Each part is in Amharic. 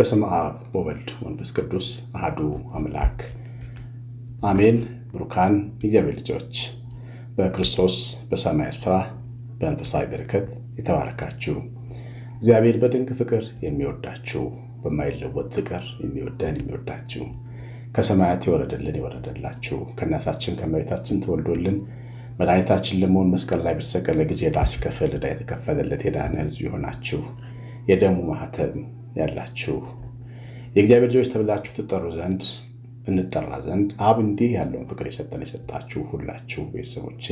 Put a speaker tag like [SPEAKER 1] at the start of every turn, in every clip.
[SPEAKER 1] በስመ አብ ወወልድ ወመንፈስ ቅዱስ አሐዱ አምላክ አሜን። ብሩካን የእግዚአብሔር ልጆች በክርስቶስ በሰማያዊ ስፍራ በመንፈሳዊ በረከት የተባረካችሁ እግዚአብሔር በድንቅ ፍቅር የሚወዳችሁ በማይለወጥ ፍቅር የሚወዳችሁ ከሰማያት የወረደላችሁ ከእናታችን ከእመቤታችን ተወልዶልን መድኃኒታችን ለመሆን መስቀል ላይ በተሰቀለ ጊዜ ዕዳ ሲከፍል ዕዳ የተከፈለለት የዳነ ሕዝብ የሆናችሁ የደሙ ማኅተም ያላችሁ የእግዚአብሔር ልጆች ተብላችሁ ትጠሩ ዘንድ እንጠራ ዘንድ አብ እንዲህ ያለውን ፍቅር የሰጣችሁ ሁላችሁ ቤተሰቦቼ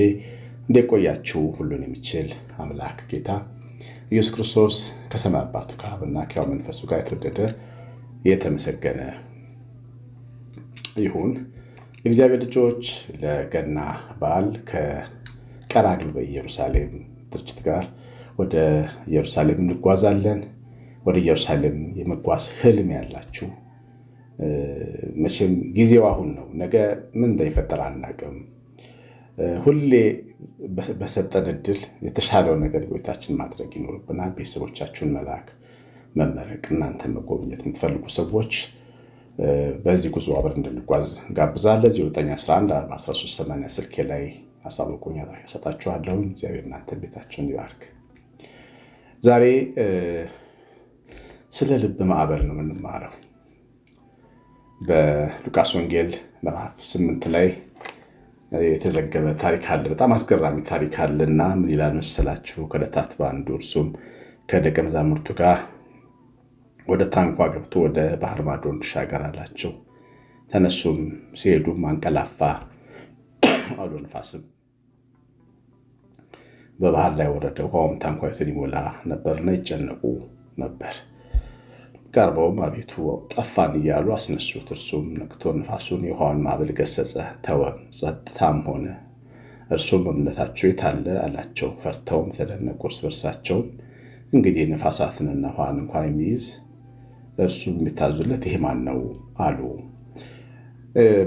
[SPEAKER 1] እንደቆያችሁ ሁሉን የሚችል አምላክ ጌታ ኢየሱስ ክርስቶስ ከሰማይ አባቱ ከአብና ከሕያው መንፈሱ ጋር የተወደደ የተመሰገነ ይሁን። የእግዚአብሔር ልጆች ለገና በዓል ከቀራንዮ በኢየሩሳሌም ድርጅት ጋር ወደ ኢየሩሳሌም እንጓዛለን። ወደ ኢየሩሳሌም የመጓዝ ህልም ያላችሁ መቼም ጊዜው አሁን ነው። ነገ ምን እንደሚፈጠር አናውቅም። ሁሌ በሰጠን እድል የተሻለው ነገር ቤታችን ማድረግ ይኖርብናል። ቤተሰቦቻችሁን መላክ፣ መመረቅ፣ እናንተን መጎብኘት የምትፈልጉ ሰዎች በዚህ ጉዞ አብረን እንድንጓዝ ጋብዛለሁ። 9114138 ስልኬ ላይ አሳውቁኝ፣ አድራሻ እሰጣችኋለሁ። እግዚአብሔር እናንተን ቤታችሁን ይባርክ። ዛሬ ስለ ልብ ማዕበል ነው የምንማረው። በሉቃስ ወንጌል ምዕራፍ 8 ላይ የተዘገበ ታሪክ አለ። በጣም አስገራሚ ታሪክ አለና ምን ይላል መሰላችሁ? ከዕለታት በአንዱ እርሱም ከደቀ መዛሙርቱ ጋር ወደ ታንኳ ገብቶ ወደ ባህር ማዶ እንሻገር አላቸው። ተነሱም፣ ሲሄዱም አንቀላፋ፣ አውሎ ነፋስም በባህር ላይ ወረደ። ውሃውም ታንኳይቱን ይሞላ ነበርና ይጨነቁ ነበር። ቀርበውም አቤቱ ጠፋን እያሉ አስነሱት። እርሱም ነቅቶ ነፋሱን የውሃውን ማዕበል ገሰጸ፣ ተወም፣ ጸጥታም ሆነ። እርሱም እምነታችሁ የት አለ አላቸው። ፈርተውም ተደነቁ፣ እርስ በርሳቸውም እንግዲህ ነፋሳትንና ውሃን እንኳን የሚይዝ እርሱ የሚታዙለት ይሄ ማን ነው አሉ።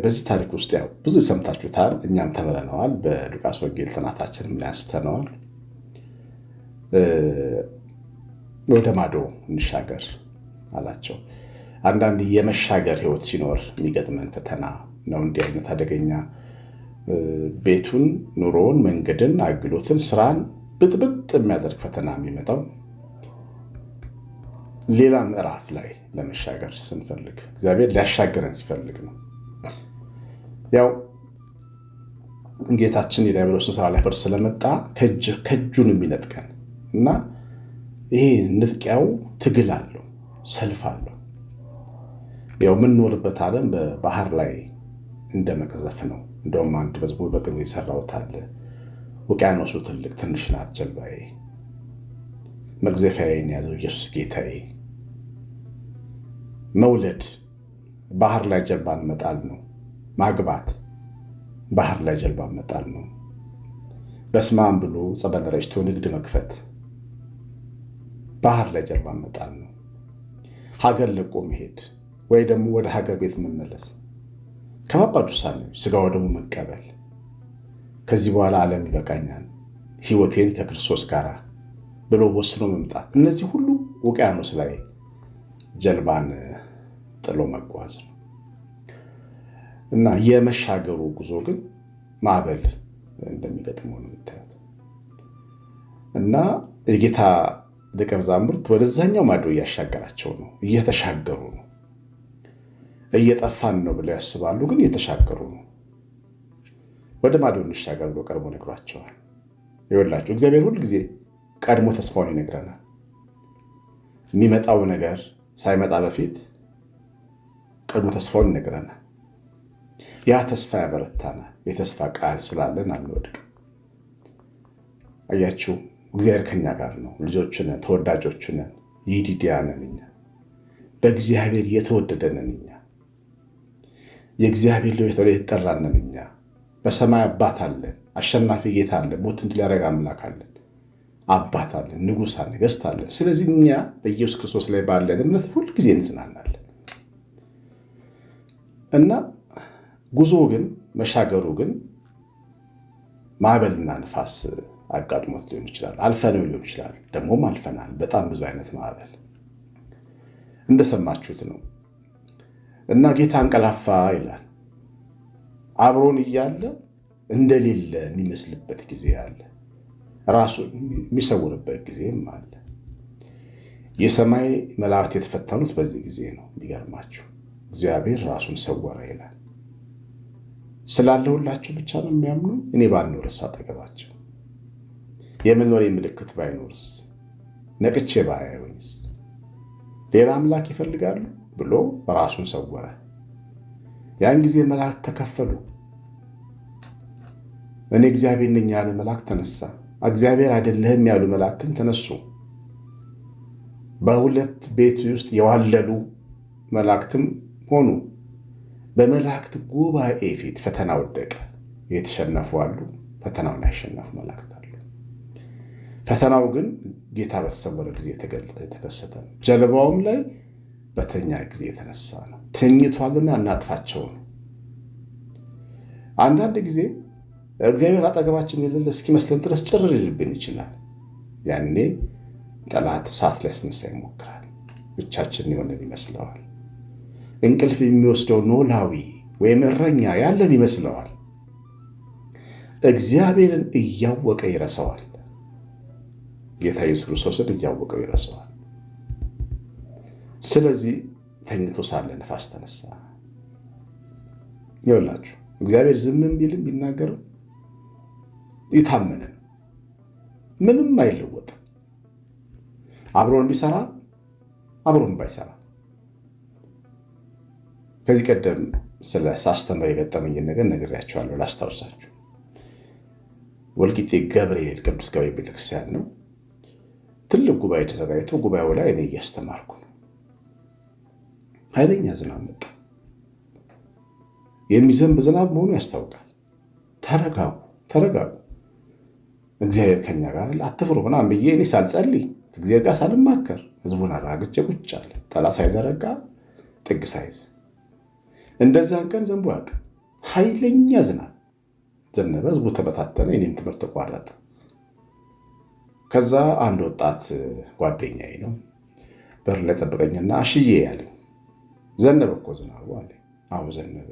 [SPEAKER 1] በዚህ ታሪክ ውስጥ ያው ብዙ ሰምታችሁታል፣ እኛም ተምረነዋል። በሉቃስ ወንጌል ጥናታችንም ላይ አንስተነዋል። ወደ ማዶ እንሻገር አላቸው። አንዳንድ የመሻገር ህይወት ሲኖር የሚገጥመን ፈተና ነው። እንዲህ አይነት አደገኛ ቤቱን፣ ኑሮውን፣ መንገድን፣ አገልግሎትን፣ ስራን ብጥብጥ የሚያደርግ ፈተና የሚመጣው ሌላ ምዕራፍ ላይ ለመሻገር ስንፈልግ፣ እግዚአብሔር ሊያሻገረን ሲፈልግ ነው። ያው ጌታችን የዲያብሎስን ስራ ሊያፈርስ ስለመጣ ከእጁን የሚነጥቀን እና ይሄ ንጥቂያው ትግል አለው፣ ሰልፍ አለው። ያው የምንኖርበት ዓለም በባህር ላይ እንደ መቅዘፍ ነው። እንደውም አንድ መዝሙር በቅርቡ የሰራሁት አለ። ውቅያኖሱ ትልቅ ትንሽ ናት ጀልባዬ፣ መቅዘፊያዬን ያዘው ኢየሱስ ጌታዬ። መውለድ ባህር ላይ ጀልባን መጣል ነው። ማግባት ባህር ላይ ጀልባን መጣል ነው። በስመ አብ ብሎ ጸበል ረጭቶ ንግድ መክፈት ባህር ላይ ጀልባን መጣል ነው። ሀገር ለቆ መሄድ ወይ ደግሞ ወደ ሀገር ቤት መመለስ፣ ከባባድ ውሳኔዎች፣ ስጋ ወደሙ መቀበል፣ ከዚህ በኋላ ዓለም ይበቃኛል፣ ህይወቴን ከክርስቶስ ጋር ብሎ ወስኖ መምጣት፣ እነዚህ ሁሉ ውቅያኖስ ላይ ጀልባን ጥሎ መጓዝ ነው እና የመሻገሩ ጉዞ ግን ማዕበል እንደሚገጥመው ነው የምታዩት። እና የጌታ ደቀ መዛሙርት ወደዛኛው ማዶ እያሻገራቸው ነው፣ እየተሻገሩ ነው። እየጠፋን ነው ብለው ያስባሉ፣ ግን እየተሻገሩ ነው። ወደ ማዶ እንሻገር ብሎ ቀድሞ ነግሯቸዋል። ይኸውላችሁ እግዚአብሔር ሁል ጊዜ ቀድሞ ተስፋውን ይነግረናል። የሚመጣው ነገር ሳይመጣ በፊት ቀድሞ ተስፋውን ይነግረናል። ያ ተስፋ ያበረታናል። የተስፋ ቃል ስላለን አንወድቅም። አያችሁ፣ እግዚአብሔር ከኛ ጋር ነው። ልጆቹ ነን፣ ተወዳጆቹ ነን፣ ይዲዲያ ነን። እኛ በእግዚአብሔር የተወደደ ነን። እኛ የእግዚአብሔር ልጆች ተብለን የተጠራን ነን። እኛ በሰማይ አባት አለን፣ አሸናፊ ጌታ አለን፣ ሞትን ድል ያደረገ አምላክ አለን፣ አባት አለን፣ ንጉሥ አለን፣ ነገሥት አለን። ስለዚህ እኛ በኢየሱስ ክርስቶስ ላይ ባለን እምነት ሁልጊዜ እንጽናናለን እና ጉዞ ግን መሻገሩ ግን ማዕበልና ነፋስ አጋጥሞት ሊሆን ይችላል። አልፈነው ሊሆን ይችላል። ደግሞም አልፈናል። በጣም ብዙ አይነት ማዕበል እንደሰማችሁት ነው። እና ጌታ አንቀላፋ ይላል። አብሮን እያለ እንደሌለ የሚመስልበት ጊዜ አለ። ራሱን የሚሰውርበት ጊዜም አለ። የሰማይ መላእክት የተፈተኑት በዚህ ጊዜ ነው። የሚገርማችሁ እግዚአብሔር ራሱን ሰወረ ይላል። ስላለሁላቸው ብቻ ነው የሚያምኑ። እኔ ባልኖርስ አጠገባቸው የመኖሬ ምልክት ባይኖርስ፣ ነቅቼ ባያዩኝስ፣ ሌላ አምላክ ይፈልጋሉ ብሎ ራሱን ሰወረ። ያን ጊዜ መላእክት ተከፈሉ። እኔ እግዚአብሔር ነኝ ያለ መልአክ ተነሳ። እግዚአብሔር አይደለህም ያሉ መላእክትም ተነሱ። በሁለት ቤት ውስጥ የዋለሉ መላእክትም ሆኑ። በመላእክት ጉባኤ ፊት ፈተና ወደቀ። የተሸነፉ አሉ፣ ፈተናውን ያሸነፉ መላእክት አሉ። ፈተናው ግን ጌታ በተሰወረ ጊዜ የተከሰተ ነው። ጀልባውም ላይ በተኛ ጊዜ የተነሳ ነው። ተኝቷልና እናጥፋቸው ነው። አንዳንድ ጊዜ እግዚአብሔር አጠገባችን የሌለ እስኪመስለን ድረስ ጭር ሊልብን ይችላል። ያኔ ጠላት እሳት ላይ ያስነሳ ይሞክራል። ብቻችንን የሆነን ይመስለዋል። እንቅልፍ የሚወስደው ኖላዊ ወይም እረኛ ያለን ይመስለዋል። እግዚአብሔርን እያወቀ ይረሳዋል። ጌታ ኢየሱስ ክርስቶስን እያወቀው ይረሳዋል። ስለዚህ ተኝቶ ሳለ ነፋስ ተነሳ። ይኸውላችሁ እግዚአብሔር ዝምም ቢልም ቢናገርም የታመነ ነው። ምንም አይለወጥም። አብሮን ቢሰራ አብሮን ባይሰራ። ከዚህ ቀደም ስለ ሳስተምር የገጠመኝን ነገር ነግሬያቸዋለሁ። ላስታውሳችሁ። ወልቂጤ ገብርኤል ቅዱስ ገብርኤል ቤተክርስቲያን ነው። ትልቅ ጉባኤ ተዘጋጅቶ ጉባኤው ላይ እኔ እያስተማርኩ ነው። ኃይለኛ ዝናብ መጣ። የሚዘንብ ዝናብ መሆኑ ያስታውቃል። ተረጋጉ፣ እግዚአብሔር ከኛ ጋር አትፍሩ ምናምን ብዬ እኔ ሳልጸልይ እግዚአብሔር ጋር ሳልማከር ህዝቡን አራግጬ ቁጭ አለ። ጠላ ሳይዘረጋ ጥግ ሳይዝ እንደዛን ቀን ዘንቦ ያውቅ ኃይለኛ ዝናብ ዘነበ። ህዝቡ ተበታተነ። እኔም ትምህርት ተቋረጠ። ከዛ አንድ ወጣት ጓደኛዬ ነው በር ላይ ጠበቀኝና አሽዬ ያለኝ ዘነበ እኮ ዝናቡ አለ። አዎ ዘነበ፣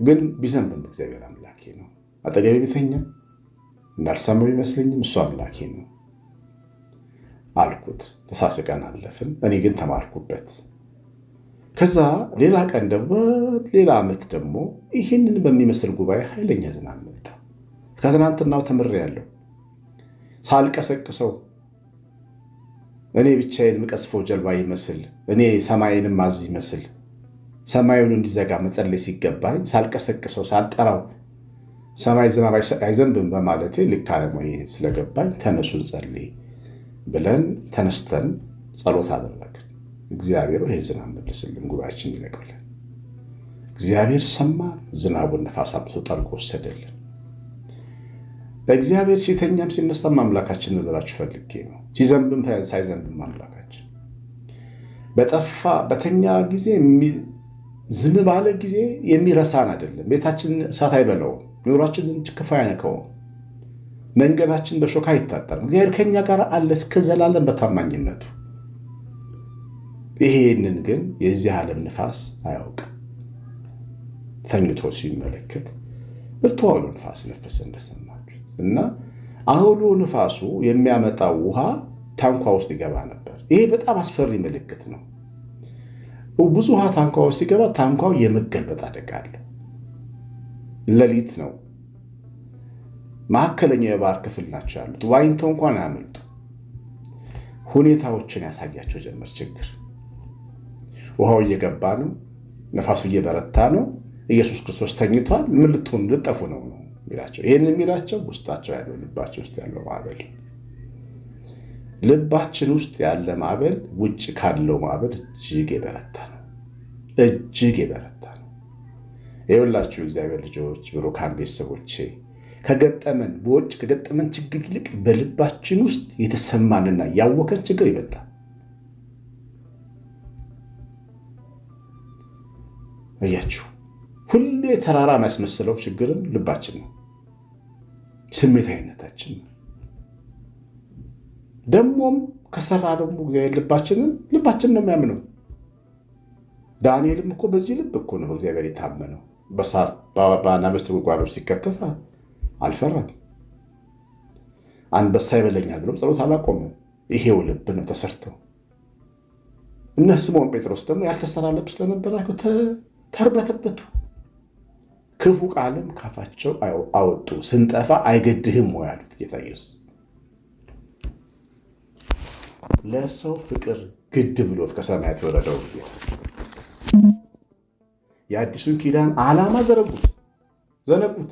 [SPEAKER 1] ግን ቢዘንብም እግዚአብሔር አምላኬ ነው። አጠገቤ ቢተኛ እንዳልሰማው ይመስለኝም እሱ አምላኬ ነው አልኩት። ተሳስቀን አለፍን። እኔ ግን ተማርኩበት። ከዛ ሌላ ቀን ደግሞ ሌላ ዓመት ደግሞ ይህንን በሚመስል ጉባኤ ኃይለኛ ዝናብ መጣ። ከትናንትናው ተምሬያለሁ። ሳልቀሰቅሰው እኔ ብቻዬን የምቀስፈው ጀልባ ይመስል እኔ ሰማይንም ማዝ ይመስል ሰማዩን እንዲዘጋ መጸለይ ሲገባኝ ሳልቀሰቅሰው ሳልጠራው ሰማይ ዝናብ አይዘንብም በማለቴ ልክ አለመሆኔ ስለገባኝ ተነሱ እንጸልይ ብለን ተነስተን ጸሎት አደረግን። እግዚአብሔር ይሄ ዝናብ መልስልን፣ ጉባኤያችን ይለቅልን። እግዚአብሔር ሰማን። ዝናቡን ነፋስ አምጥቶ ጠርጎ ወሰደልን። እግዚአብሔር ሲተኛም ሲነሳም አምላካችን ልላችሁ ፈልጌ ነው። ሲዘንብም ሳይዘንብም አምላካችን በተኛ ጊዜ ዝም ባለ ጊዜ የሚረሳን አይደለም። ቤታችን እሳት አይበላውም። ኑሯችንን ክፉ አይነካውም። መንገዳችን በሾካ አይታጠርም። እግዚአብሔር ከኛ ጋር አለ እስከ ዘላለም በታማኝነቱ። ይሄንን ግን የዚህ ዓለም ንፋስ አያውቅም። ተኝቶ ሲመለከት ብርቱ አውሎ ንፋስ ነፈሰ እንደሰማችሁት። እና አውሎ ንፋሱ የሚያመጣው ውሃ ታንኳ ውስጥ ይገባ ነበር። ይሄ በጣም አስፈሪ ምልክት ነው። ብዙ ውሃ ታንኳ ውስጥ ሲገባ ታንኳው የመገልበጥ አደጋ አለው። ሌሊት ነው። ማዕከለኛው የባህር ክፍል ናቸው ያሉት። ዋኝተው እንኳን አያመልጡ። ሁኔታዎችን ያሳያቸው ጀመር። ችግር ውሃው እየገባ ነው። ነፋሱ እየበረታ ነው። ኢየሱስ ክርስቶስ ተኝቷል። ምን ልትሆኑ ልጠፉ ነው የሚላቸው። ይህን የሚላቸው ውስጣቸው ያለው ልባቸው ውስጥ ያለው ማዕበል፣ ልባችን ውስጥ ያለ ማዕበል ውጭ ካለው ማዕበል እጅግ የበረታ ነው። እጅግ የበረታ ነው። ይኸውላችሁ እግዚአብሔር ልጆች፣ ብሩካን ቤተሰቦቼ፣ ከገጠመን በውጭ ከገጠመን ችግር ይልቅ በልባችን ውስጥ የተሰማንና ያወከን ችግር ይበልጣል። አያችሁ፣ ሁሌ ተራራ የሚያስመስለው ችግርን ልባችን ነው፣ ስሜታዊነታችን ነው። ደግሞም ከሰራ ደግሞ እግዚአብሔር ልባችንን ልባችን ነው የሚያምነው። ዳንኤልም እኮ በዚህ ልብ እኮ ነው በእግዚአብሔር የታመነው። በአናብስት ጉድጓድ ውስጥ ሲከተት አልፈራም። አንበሳ ይበለኛል ብሎም ጸሎት አላቆመም። ይሄው ልብ ነው ተሰርተው። እነ ስምዖን ጴጥሮስ ደግሞ ያልተሰራ ልብ ስለነበራቸው ተርበተበቱ። ክፉ ቃልም ካፋቸው አወጡ። ስንጠፋ አይገድህም ወይ አሉት ጌታ ኢየሱስ። ለሰው ፍቅር ግድ ብሎት ከሰማያት የወረደው ጌታ የአዲሱን ኪዳን ዓላማ ዘነጉት።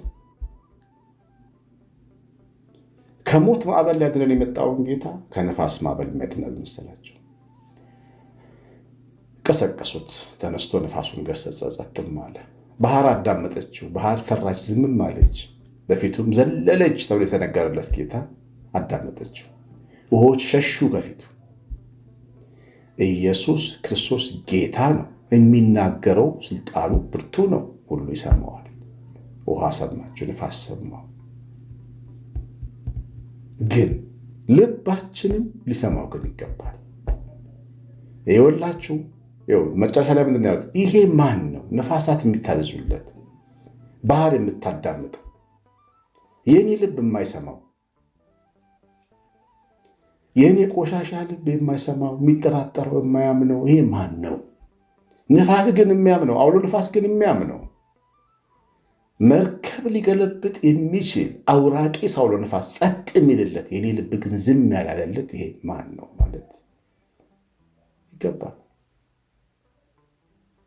[SPEAKER 1] ከሞት ማዕበል ሊያድነን የመጣውን ጌታ ከነፋስ ማዕበል የሚያድናል መሰላቸው። ቀሰቀሱት። ተነስቶ ነፋሱን ገሰጸ፣ ጸጥም አለ። ባህር አዳመጠችው፣ ባህር ፈራች፣ ዝምም አለች። በፊቱም ዘለለች ተብሎ የተነገረለት ጌታ አዳመጠችው። ውሆች ሸሹ ከፊቱ። ኢየሱስ ክርስቶስ ጌታ ነው። የሚናገረው ስልጣኑ ብርቱ ነው። ሁሉ ይሰማዋል። ውሃ ሰማችሁ፣ ንፋስ ሰማው። ግን ልባችንም ሊሰማው ግን ይገባል። ይኸውላችሁ መጨረሻ ላይ ምንድን ነው ያሉት? ይሄ ማን ነው ነፋሳት የሚታዘዙለት፣ ባህር የምታዳምጠው፣ የኔ ልብ የማይሰማው፣ የኔ ቆሻሻ ልብ የማይሰማው፣ የሚጠራጠረው፣ የማያምነው ይሄ ማን ነው? ነፋስ ግን የሚያምነው፣ አውሎ ነፋስ ግን የሚያምነው፣ መርከብ ሊገለብጥ የሚችል አውራቂስ አውሎ ነፋስ ጸጥ የሚልለት፣ የኔ ልብ ግን ዝም ያላለለት ይሄ ማን ነው ማለት ይገባል።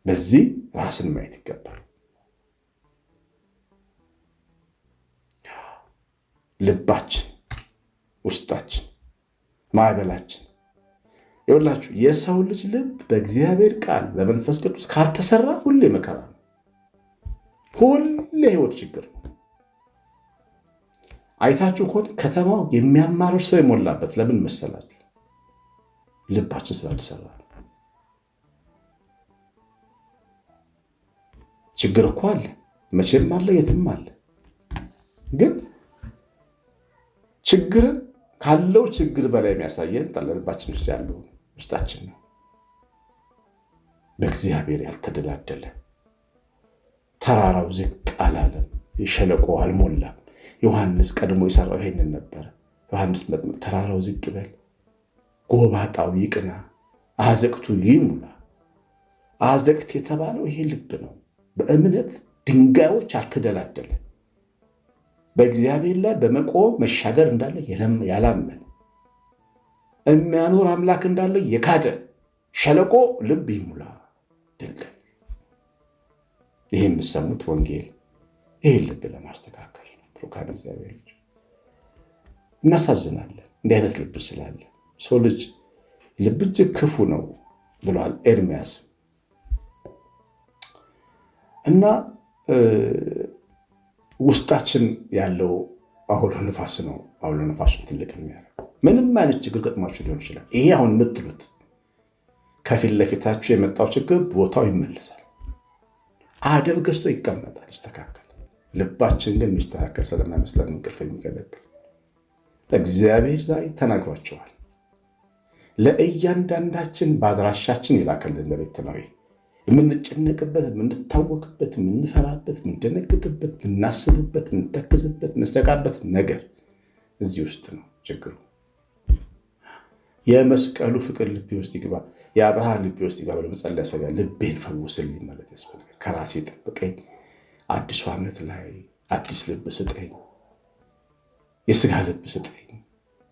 [SPEAKER 1] በዚህ ራስን ማየት ይገባል። ልባችን፣ ውስጣችን፣ ማዕበላችን ይኸውላችሁ የሰው ልጅ ልብ በእግዚአብሔር ቃል በመንፈስ ቅዱስ ካልተሰራ ሁሌ መከራ ነው። ሁሌ ህይወት ችግር ነው። አይታችሁ ከሆነ ከተማው የሚያማርር ሰው የሞላበት ለምን መሰላችሁ? ልባችን ስላልተሰራ። ችግር እኮ አለ፣ መቼም አለ፣ የትም አለ። ግን ችግርን ካለው ችግር በላይ የሚያሳየን ልባችን ውስጥ ያለው ውስጣችን ነው። በእግዚአብሔር ያልተደላደለ ተራራው ዝቅ አላለም፣ ሸለቆ አልሞላም። ዮሐንስ ቀድሞ የሰራው ይሄንን ነበር። ዮሐንስ መጥምቅ ተራራው ዝቅ በል፣ ጎባጣው ይቅና፣ አዘቅቱ ይሙላ። አዘቅት የተባለው ይሄ ልብ ነው። በእምነት ድንጋዮች አልተደላደለ፣ በእግዚአብሔር ላይ በመቆም መሻገር እንዳለ ያላመነ፣ የሚያኖር አምላክ እንዳለ የካደ ሸለቆ ልብ ይሙላ ድንጋይ። ይሄ የምትሰሙት ወንጌል ይሄን ልብ ለማስተካከል ነው። ብሩካን እግዚአብሔር ልጅ እናሳዝናለን እንዲህ አይነት ልብ ስላለ። ሰው ልጅ ልብ እጅግ ክፉ ነው ብሏል ኤርምያስ። እና ውስጣችን ያለው አውሎ ነፋስ ነው። አውሎ ነፋሱን ትልቅ የሚያደርገው ምንም አይነት ችግር ገጥሟችሁ ሊሆን ይችላል። ይሄ አሁን የምትሉት ከፊት ለፊታችሁ የመጣው ችግር ቦታው ይመለሳል፣ አደብ ገዝቶ ይቀመጣል፣ ይስተካከል። ልባችን ግን የሚስተካከል ስለማይመስለን እንቅልፍ የሚገለግል እግዚአብሔር ዛሬ ተናግሯቸዋል። ለእያንዳንዳችን በአድራሻችን የላከልን መልእክት ነው። የምንጨነቅበት፣ የምንታወቅበት፣ የምንፈራበት፣ የምንደነግጥበት፣ የምናስብበት፣ የምንተክዝበት፣ የምንሰቃበት ነገር እዚህ ውስጥ ነው ችግሩ። የመስቀሉ ፍቅር ልቤ ውስጥ ይግባ፣ የአብርሃም ልቤ ውስጥ ይግባ ብሎ መጸለይ ያስፈልጋል። ልቤን ፈውስልኝ ማለት ያስፈልጋል። ከራሴ ጠብቀኝ፣ አዲሱ ዓመት ላይ አዲስ ልብ ስጠኝ፣ የስጋ ልብ ስጠኝ፣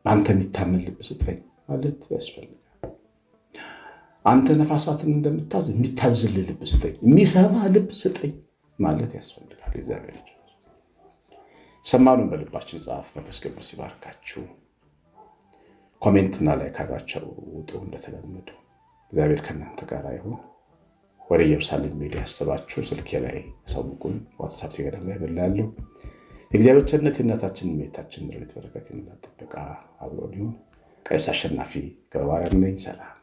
[SPEAKER 1] በአንተ የሚታመን ልብ ስጠኝ ማለት ያስፈልጋል። አንተ ነፋሳትን እንደምታዝ የሚታዝልህ ልብ ስጠኝ፣ የሚሰማ ልብ ስጠኝ ማለት ያስፈልጋል። እግዚአብሔር ልጅ ሰማኑን በልባችን ጻፍ። መንፈስ ቅዱስ ይባርካችሁ። ኮሜንትና ላይ ካጋቸው ውጡ። እንደተለመደው እግዚአብሔር ከእናንተ ጋር ይሁን። ወደ ኢየሩሳሌም ሜዳ ያስባችሁ ስልኬ ላይ ሰውቁን፣ ዋትስአፕ ተገደም ላይ በላለው። የእግዚአብሔር ቸርነት የእናታችን እመቤታችን ምሕረት በረከት ጥበቃ አብሮን ይሁን። ቀሲስ አሸናፊ ገብረማርያም ነኝ። ሰላም